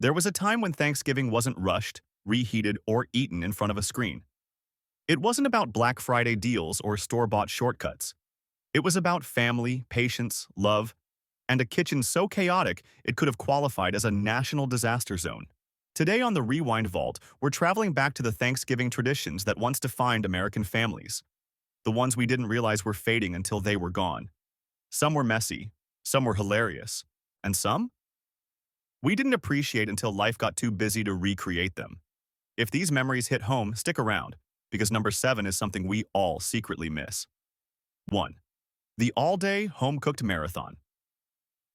There was a time when Thanksgiving wasn't rushed, reheated, or eaten in front of a screen. It wasn't about Black Friday deals or store-bought shortcuts. It was about family, patience, love, and a kitchen so chaotic it could have qualified as a national disaster zone. Today on the Rewind Vault, we're traveling back to the Thanksgiving traditions that once defined American families, the ones we didn't realize were fading until they were gone. Some were messy, some were hilarious, and some we didn't appreciate until life got too busy to recreate them. If these memories hit home, stick around, because number 7 is something we all secretly miss. 1. The all-day home-cooked marathon.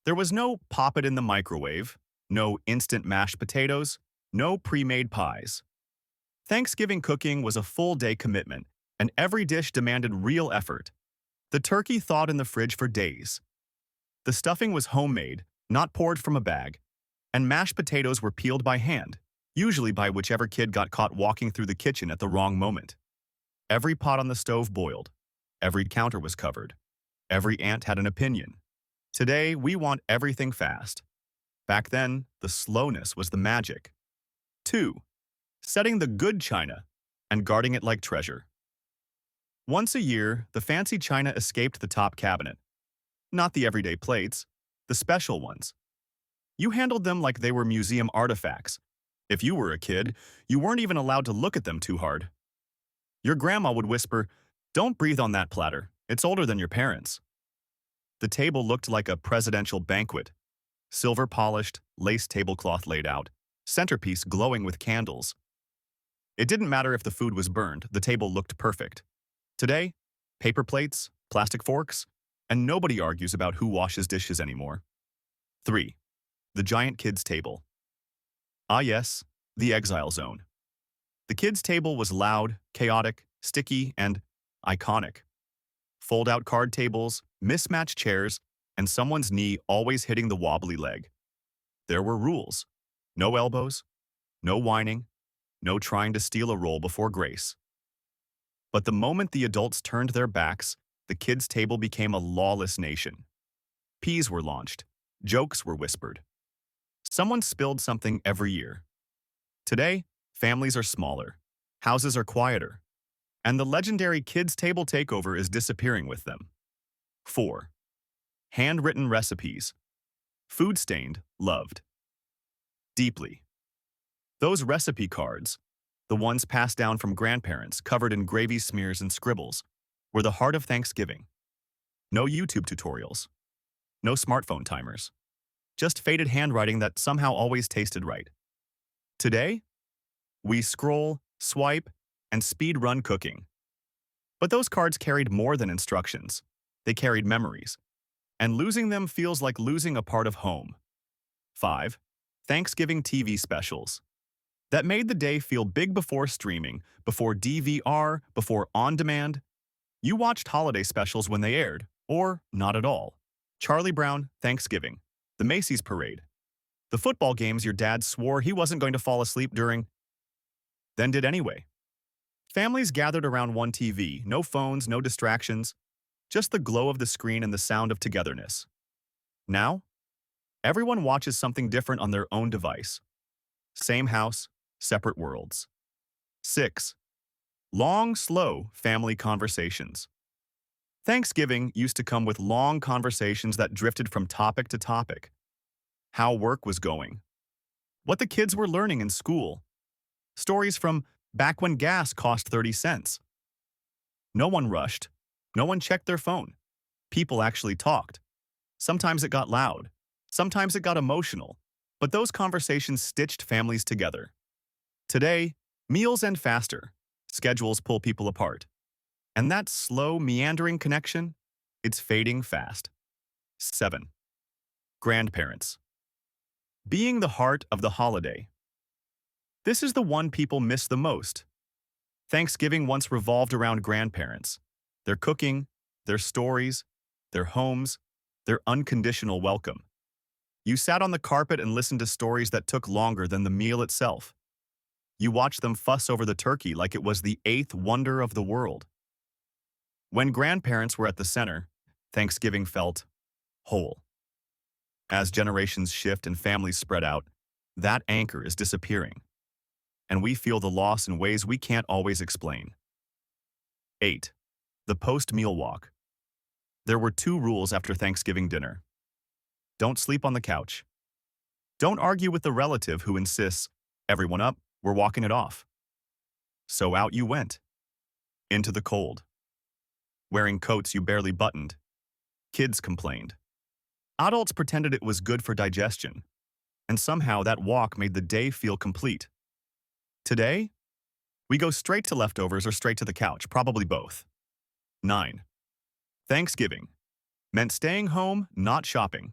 There was no pop it in the microwave, no instant mashed potatoes, no pre-made pies. Thanksgiving cooking was a full-day commitment, and every dish demanded real effort. The turkey thawed in the fridge for days. The stuffing was homemade, not poured from a bag, and mashed potatoes were peeled by hand, usually by whichever kid got caught walking through the kitchen at the wrong moment. Every pot on the stove boiled. Every counter was covered. Every aunt had an opinion. Today, we want everything fast. Back then, the slowness was the magic. 2. Setting the good china and guarding it like treasure. Once a year, the fancy china escaped the top cabinet. Not the everyday plates, the special ones. You handled them like they were museum artifacts. If you were a kid, you weren't even allowed to look at them too hard. Your grandma would whisper, "Don't breathe on that platter. It's older than your parents." The table looked like a presidential banquet. Silver-polished, lace tablecloth laid out, centerpiece glowing with candles. It didn't matter if the food was burned, the table looked perfect. Today, paper plates, plastic forks, and nobody argues about who washes dishes anymore. 3. The giant kids' table. Ah yes, the exile zone. The kids' table was loud, chaotic, sticky, and iconic. Fold-out card tables, mismatched chairs, and someone's knee always hitting the wobbly leg. There were rules. No elbows, no whining, no trying to steal a roll before grace. But the moment the adults turned their backs, the kids' table became a lawless nation. Peas were launched. Jokes were whispered. Someone spilled something every year. Today, families are smaller. Houses are quieter. And the legendary kids' table takeover is disappearing with them. 4. Handwritten recipes. Food-stained, loved. Deeply. Those recipe cards, the ones passed down from grandparents covered in gravy smears and scribbles, were the heart of Thanksgiving. No YouTube tutorials. No smartphone timers. Just faded handwriting that somehow always tasted right. Today, we scroll, swipe, and speed-run cooking. But those cards carried more than instructions. They carried memories. And losing them feels like losing a part of home. 5. Thanksgiving TV specials. That made the day feel big before streaming, before DVR, before on-demand. You watched holiday specials when they aired, or not at all. Charlie Brown, Thanksgiving. The Macy's Parade. The football games your dad swore he wasn't going to fall asleep during, then did anyway. Families gathered around one TV, no phones, no distractions, just the glow of the screen and the sound of togetherness. Now, everyone watches something different on their own device. Same house, separate worlds. 6. Long, slow family conversations. Thanksgiving used to come with long conversations that drifted from topic to topic. How work was going. What the kids were learning in school. Stories from back when gas cost 30 cents. No one rushed. No one checked their phone. People actually talked. Sometimes it got loud. Sometimes it got emotional. But those conversations stitched families together. Today, meals end faster. Schedules pull people apart. And that slow, meandering connection, it's fading fast. 7. Grandparents. Being the heart of the holiday. This is the one people miss the most. Thanksgiving once revolved around grandparents. Their cooking, their stories, their homes, their unconditional welcome. You sat on the carpet and listened to stories that took longer than the meal itself. You watched them fuss over the turkey like it was the 8th wonder of the world. When grandparents were at the center, Thanksgiving felt whole. As generations shift and families spread out, that anchor is disappearing, and we feel the loss in ways we can't always explain. 8. The post-meal walk. There were two rules after Thanksgiving dinner. Don't sleep on the couch. Don't argue with the relative who insists, everyone up, we're walking it off. So out you went. Into the cold. Wearing coats you barely buttoned. Kids complained. Adults pretended it was good for digestion, and somehow that walk made the day feel complete. Today, we go straight to leftovers or straight to the couch, probably both. 9. Thanksgiving meant staying home, not shopping.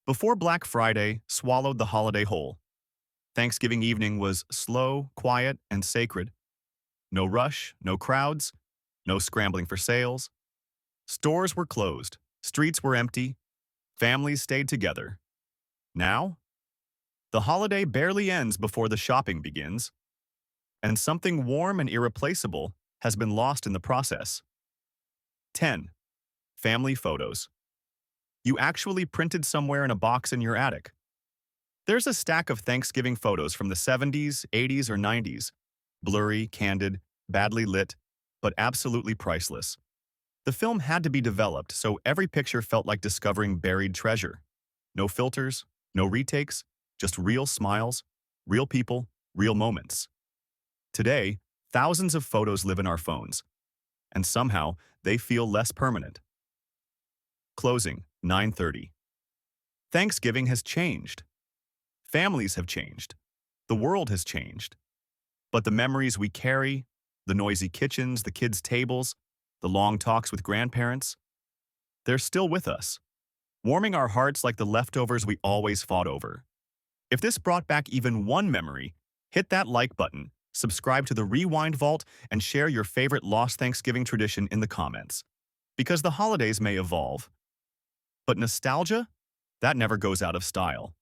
Before Black Friday swallowed the holiday whole, Thanksgiving evening was slow, quiet, and sacred. No rush, no crowds, no scrambling for sales. Stores were closed, streets were empty, families stayed together. Now, the holiday barely ends before the shopping begins, and something warm and irreplaceable has been lost in the process. 10. Family photos. You actually printed somewhere in a box in your attic. There's a stack of Thanksgiving photos from the 70s, 80s, or 90s. Blurry, candid, badly lit, but absolutely priceless. The film had to be developed, so every picture felt like discovering buried treasure. No filters, no retakes, just real smiles, real people, real moments. Today, thousands of photos live in our phones, and somehow they feel less permanent. Closing, 9:30. Thanksgiving has changed. Families have changed. The world has changed. But the memories we carry, the noisy kitchens, the kids' tables, the long talks with grandparents, they're still with us, warming our hearts like the leftovers we always fought over. If this brought back even one memory, hit that like button, subscribe to the Rewind Vault, and share your favorite lost Thanksgiving tradition in the comments. Because the holidays may evolve, but nostalgia, that never goes out of style.